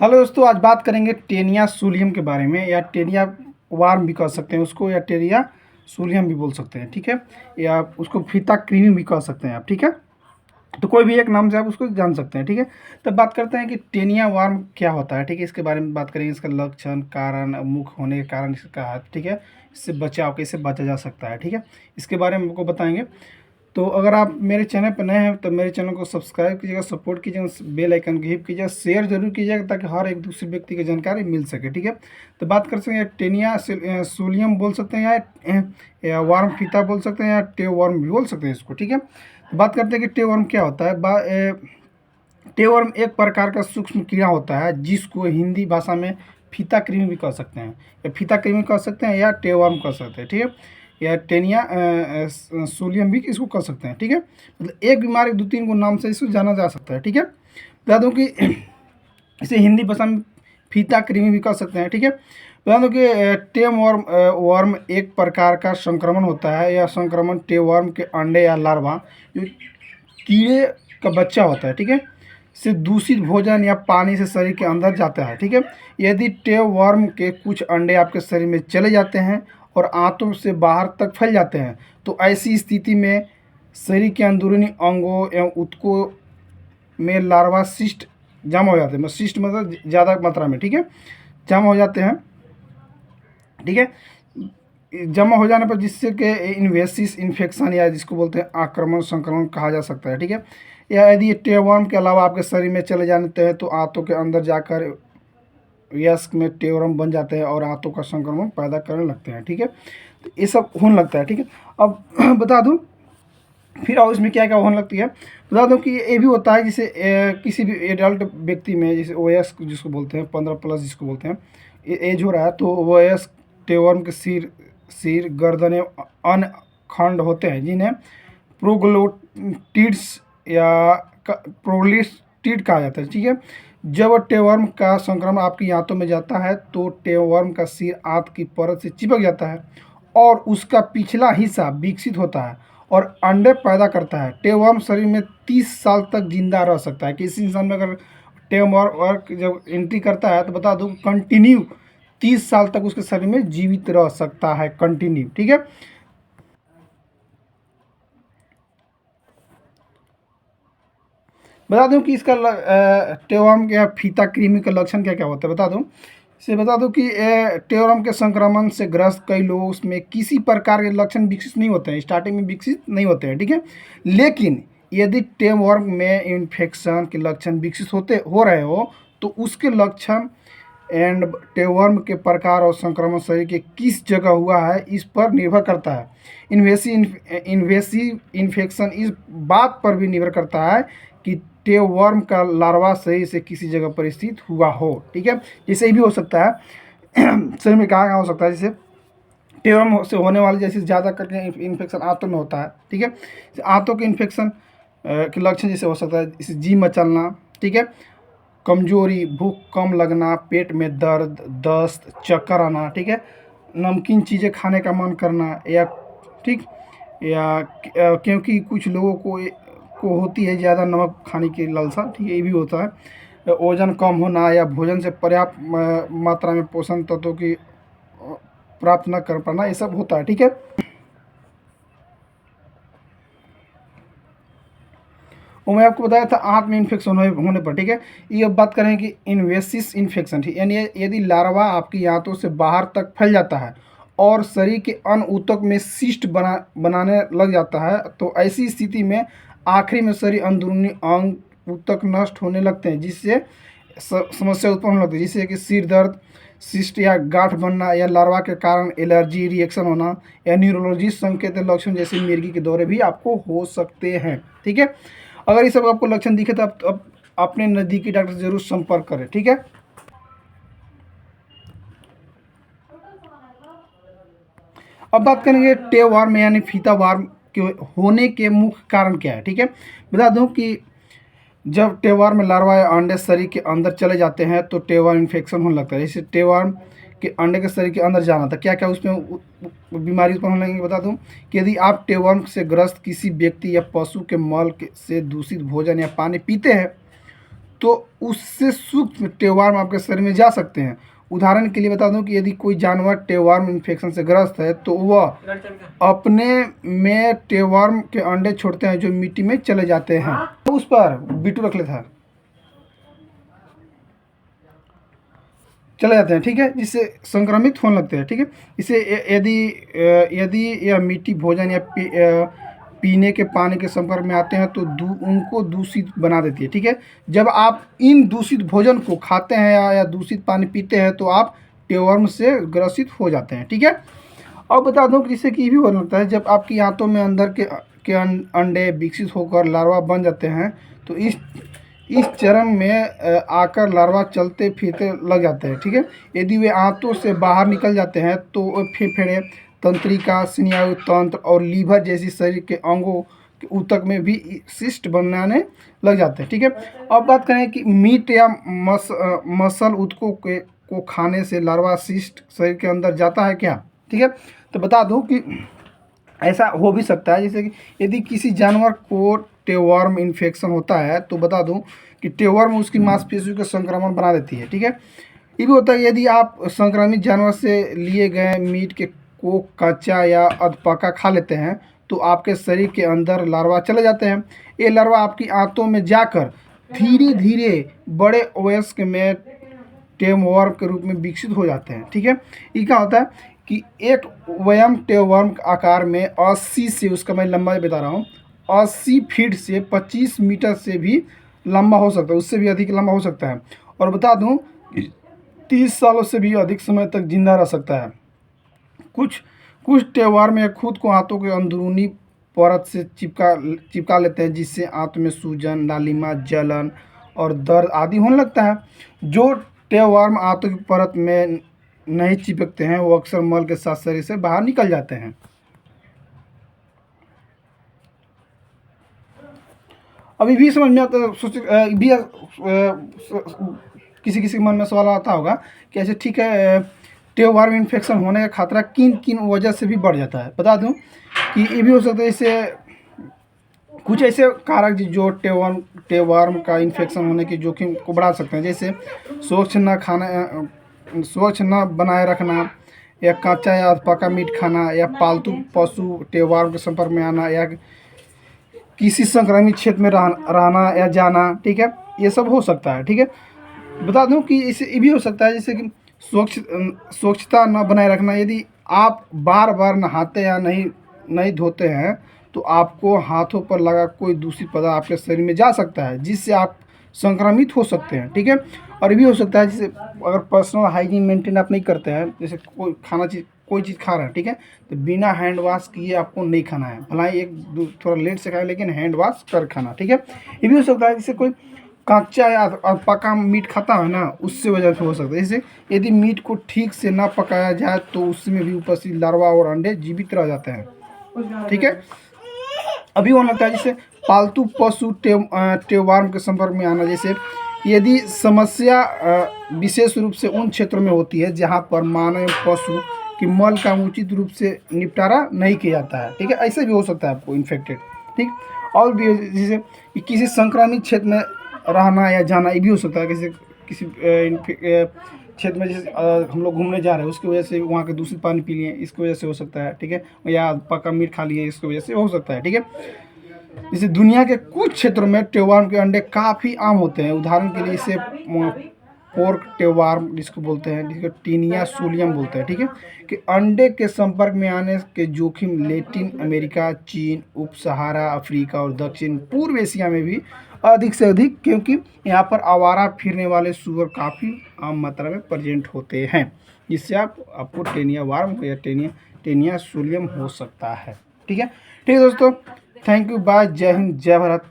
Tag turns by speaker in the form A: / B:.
A: Hello दोस्तों, आज बात करेंगे टेनिया सूलियम के बारे में, या टेनिया वार्म भी कह सकते हैं उसको, या टेनिया सूलियम भी बोल सकते हैं। ठीक है, या उसको फीता कृमि भी कह सकते हैं आप। ठीक है, तो कोई भी एक नाम से आप उसको जान सकते हैं। ठीक है, तो बात करते हैं कि टेनिया वार्म क्या होता है। ठीक है, इसके बारे में बात करेंगे, इसका लक्षण, कारण, मुख्य होने के कारण इसका है। ठीक है, इससे बचाव, कैसे बचा जा सकता है। ठीक है, इसके बारे में आपको बताएंगे। तो अगर आप मेरे चैनल पर नए हैं तो मेरे चैनल को सब्सक्राइब कीजिएगा, सपोर्ट कीजिएगा, बेल आइकन को हिट कीजिएगा, शेयर जरूर कीजिएगा ताकि हर एक दूसरे व्यक्ति की जानकारी मिल सके। ठीक है, तो बात कर सकते हैं टेनिया सूलियम बोल सकते हैं, या वार्म फीता बोल सकते हैं, या टेव वर्म भी बोल सकते हैं इसको। ठीक है, तो बात करते हैं कि टेव वर्म क्या होता है। टेव वर्म एक प्रकार का सूक्ष्म कीड़ा होता है जिसको हिंदी भाषा में फीता कृमि भी कह सकते हैं, या फीता कृमि कह सकते हैं, या टेव वर्म कह सकते हैं। ठीक है, या टेनिया सूलियम भी इसको कह सकते हैं। ठीक है, मतलब एक बीमारी दो तीन को नाम से इसको जाना जा सकता है। ठीक है, बता दूं कि इसे हिंदी भाषा में फीता कृमि भी कह सकते हैं। ठीक है, बता दूं कि टेम वर्म वर्म एक प्रकार का संक्रमण होता है। यह संक्रमण टेम वर्म के अंडे या लार्वा, जो कीड़े का बच्चा होता है, ठीक है, से दूषित भोजन या पानी से शरीर के अंदर जाता है। ठीक है, यदि टेव वर्म के कुछ अंडे आपके शरीर में चले जाते हैं और आंतों से बाहर तक फैल जाते हैं, तो ऐसी स्थिति में शरीर के अंदरूनी अंगों एवं ऊतकों में लार्वा सिस्ट जमा हो जाते हैं। सिस्ट मतलब ज़्यादा मात्रा में, ठीक है, जमा हो जाते हैं। ठीक है, जमा हो जाने पर जिससे कि इन्वेसिस इन्फेक्शन, या जिसको बोलते हैं आक्रमण संक्रमण कहा जा सकता है। ठीक है, या यदि ये टेवर्म के अलावा आपके शरीर में चले जाते हैं तो आंतों के अंदर जाकर यस्क में टेवर्म बन जाते हैं और आंतों का संक्रमण पैदा करने लगते हैं। ठीक है, तो ये सब होने लगता है। ठीक है, अब बता दूं फिर और इसमें क्या क्या होने लगती है। बता दूं कि ये भी होता है जैसे किसी भी एडल्ट व्यक्ति में, जैसे ओएस जिसको बोलते हैं, 15+ जिसको बोलते हैं, एज हो रहा है, तो ओएस टेवर्म के सिर गर्दन अन्य खंड होते हैं जिन्हें प्रोग्लोटिड्स या प्रोग्लिस्टिड कहा जाता है। ठीक है, जब टेवर्म का संक्रमण आपकी आंतों में जाता है तो टेवर्म का सिर आंत की परत से चिपक जाता है और उसका पिछला हिस्सा विकसित होता है और अंडे पैदा करता है। टेवर्म शरीर में 30 साल तक जिंदा रह सकता है। किसी इंसान में अगर टेवर्म जब एंट्री करता है तो बता दूं कंटिन्यू 30 साल तक उसके शरीर में जीवित रह सकता है, कंटिन्यू। ठीक है, बता दूं कि इसका टेवर्म या फीता कृमि का लक्षण क्या क्या होता है। बता दूं कि टेवर्म के संक्रमण से ग्रस्त कई लोगों में किसी प्रकार के लक्षण विकसित नहीं होते हैं, स्टार्टिंग में विकसित नहीं होते हैं। ठीक है, लेकिन यदि टेवर्म में इन्फेक्शन के लक्षण विकसित हो रहे हो तो उसके लक्षण एंड टेवर्म के प्रकार और संक्रमण शरीर के किस जगह हुआ है इस पर निर्भर करता है। इन्वेसिव इन्फेक्शन इस बात पर भी निर्भर करता है कि टेवर्म का लार्वा शरीर से किसी जगह पर स्थित हुआ हो। ठीक है, जैसे भी हो सकता है शरीर में कहाँ कहाँ हो सकता है, जैसे टेवर्म से होने वाले जैसे ज़्यादा करके इन्फेक्शन आंतों में होता है। ठीक है, आंतों के इन्फेक्शन के लक्षण जैसे हो सकता है, जैसे जी मचलना, ठीक है, कमजोरी, भूख कम लगना, पेट में दर्द, दस्त, चक्कर आना, ठीक है, नमकीन चीज़ें खाने का मन करना, या ठीक, या क्योंकि कुछ लोगों को होती है ज़्यादा नमक खाने की लालसा। ठीक है, ये भी होता है। वजन कम होना, या भोजन से पर्याप्त मात्रा में पोषण तत्वों की प्राप्त न कर पाना, ये सब होता है। ठीक है, वो मैं आपको बताया था आंत में इन्फेक्शन होने पर। ठीक है, ये अब बात करें कि इन्वेसिस इन्फेक्शन, ठीक, यानी यदि लार्वा आपकी आंतों से बाहर तक फैल जाता है और शरीर के अन्य ऊतक में सिस्ट बनाने लग जाता है, तो ऐसी स्थिति में आखिरी में शरीर अंदरूनी अंग ऊतक नष्ट होने लगते हैं, जिससे समस्या उत्पन्न होने लगती है, जिससे कि सिर दर्द, सिस्ट या गांठ बनना, या लार्वा के कारण एलर्जी रिएक्शन होना, या न्यूरोलॉजिस्ट संकेत लक्षण जैसे मिर्गी के दौरे भी आपको हो सकते हैं। ठीक है, अगर ये सब आपको लक्षण दिखे तो आप अपने नज़दीकी डॉक्टर से जरूर संपर्क करें। ठीक है, अब बात करेंगे टेव वार्म यानी फीता वार्म के होने के मुख्य कारण क्या है। ठीक है, बता दूं कि जब टेवार्म में लार्वा या अंडे शरीर के अंदर चले जाते हैं तो टेवार्म इन्फेक्शन होने लगता है। जैसे टेवार्म के अंडे के शरीर के अंदर जाना था, क्या क्या उसमें बीमारी उत्पन्न होने लगेगी। बता दूं कि यदि आप टेवार्म से ग्रस्त किसी व्यक्ति या पशु के मल से दूषित भोजन या पानी पीते हैं तो उससे सूक्ष्म टेवार्म आपके शरीर में जा सकते हैं। उदाहरण के लिए बता दूं कि यदि कोई जानवर टेवार्म इन्फेक्शन से ग्रस्त है तो वह अपने में टेवार्म के अंडे छोड़ते हैं जो मिट्टी में चले जाते हैं। उस पर बिटू रख लेता है, चले जाते हैं, ठीक है, जिससे संक्रमित होने लगते हैं, ठीक है। इसे यदि यदि यह मिट्टी भोजन या पीने के पानी के संपर्क में आते हैं तो उनको दूषित बना देती है, ठीक है। जब आप इन दूषित भोजन को खाते हैं या दूषित पानी पीते हैं तो आप टेवर्म से ग्रसित हो जाते हैं, ठीक है। अब बता दूं कि जिससे कि भी होने लगता है, जब आपकी आंतों में अंदर के अंडे विकसित होकर लार्वा बन जाते हैं तो इस चरण में आकर लार्वा चलते फिरते लग जाते हैं, ठीक है। यदि वे आंतों से बाहर निकल जाते हैं तो फेफड़े, तंत्रिका, स्नायु तंत्र और लीवर जैसी शरीर के अंगों के ऊतक में भी सिस्ट बनाने लग जाते हैं, ठीक है। अब बात करें कि मीट या मसल ऊतकों को खाने से लार्वा सिस्ट शरीर के अंदर जाता है क्या, ठीक है। तो बता दूं कि ऐसा हो भी सकता है, जैसे कि यदि किसी जानवर को टेवर्म इन्फेक्शन होता है तो बता दूं कि टेवर्म उसकी मांसपेशियों का संक्रमण बना देती है, ठीक है। ये भी होता है यदि आप संक्रमित जानवर से लिए गए मीट को कच्चा या अधपका खा लेते हैं तो आपके शरीर के अंदर लार्वा चले जाते हैं। ये लार्वा आपकी आंतों में जाकर धीरे धीरे बड़े वयस्क में टेमवर्म के रूप में विकसित हो जाते हैं, ठीक है। ये क्या होता है कि एक वयम टेवर्म आकार में 80 से, उसका मैं लंबा बता रहा हूँ, 80 फीट से 25 मीटर से भी लंबा हो सकता है, उससे भी अधिक लंबा हो सकता है। और बता दूं 30 सालों से भी अधिक समय तक जिंदा रह सकता है। कुछ टेवर्म में खुद को आंतों के अंदरूनी परत से चिपका लेते हैं, जिससे आंत में सूजन, लालिमा, जलन और दर्द आदि होने लगता है। जो टेवर्म आंतों की परत में नहीं चिपकते हैं वो अक्सर मल के साथ शरीर से बाहर निकल जाते हैं। अभी भी समझ में आता, भी किसी किसी मन में सवाल आता होगा कि ऐसे ठीक है, टेवर्म इन्फेक्शन होने का खतरा किन किन वजह से भी बढ़ जाता है। बता दूं कि ये भी हो सकता है, इससे कुछ ऐसे कारक जो टेवर्म का इन्फेक्शन होने की जोखिम को बढ़ा सकते हैं, जैसे स्वच्छ न बनाए रखना, या कच्चा या पका मीट खाना, या पालतू पशु टेवर्म के संपर्क में आना, या किसी संक्रमित क्षेत्र में रहना या जाना, ठीक है, ये सब हो सकता है, ठीक है। बता दूं कि इसे ये भी हो सकता है जैसे कि स्वच्छता न बनाए रखना। यदि आप बार बार नहाते या नहीं धोते हैं तो आपको हाथों पर लगा कोई दूषित पदार्थ आपके शरीर में जा सकता है, जिससे आप संक्रमित हो सकते हैं, ठीक है। और ये भी हो सकता है जैसे अगर पर्सनल हाइजीन मेंटेन आप नहीं करते हैं, जैसे कोई चीज़ खा रहे हैं, ठीक है, तो बिना हैंड वॉश किए आपको नहीं खाना है। भला थोड़ा लेट से खाए लेकिन हैंड वॉश कर खाना, ठीक है। ये भी हो सकता है जैसे कोई कच्चा या पका मीट खाता है ना, उससे वजह से हो सकता है। जैसे यदि मीट को ठीक से ना पकाया जाए तो उसमें भी उपस्थित लार्वा और अंडे जीवित रह जाते हैं, ठीक है। अभी होने लगता है जैसे पालतू पशु टेवर्म के संपर्क में आना, जैसे यदि समस्या विशेष रूप से उन क्षेत्रों में होती है जहां पर मानव पशु कि मल का उचित रूप से निपटारा नहीं किया जाता है, ठीक है। ऐसे भी हो सकता है आपको इन्फेक्टेड, ठीक। और भी जैसे किसी संक्रमित क्षेत्र में रहना या जाना, ये भी हो सकता है। किसी क्षेत्र में जैसे हम लोग घूमने जा रहे हैं, उसकी वजह से वहाँ के दूषित पानी पी लिए, इसकी वजह से हो सकता है, ठीक है, या पका मीट खा लिए, इसकी वजह से हो सकता है, ठीक है। जैसे दुनिया के कुछ क्षेत्रों में टेवर्म के अंडे काफ़ी आम होते हैं। उदाहरण के लिए इसे पोर्क टेवर्म जिसको बोलते हैं, जिसको टीनिया सोलियम बोलते हैं, ठीक है, कि अंडे के संपर्क में आने के जोखिम लैटिन अमेरिका, चीन, उप सहारा अफ्रीका और दक्षिण पूर्व एशिया में भी अधिक से अधिक, क्योंकि यहाँ पर आवारा फिरने वाले सुअर काफ़ी आम मात्रा में प्रेजेंट होते हैं, जिससे आपको टेनिया वार्म या टेनिया सोलियम हो सकता है, ठीक है। ठीक है दोस्तों, थैंक यू, बाय, जय हिंद, जय भारत।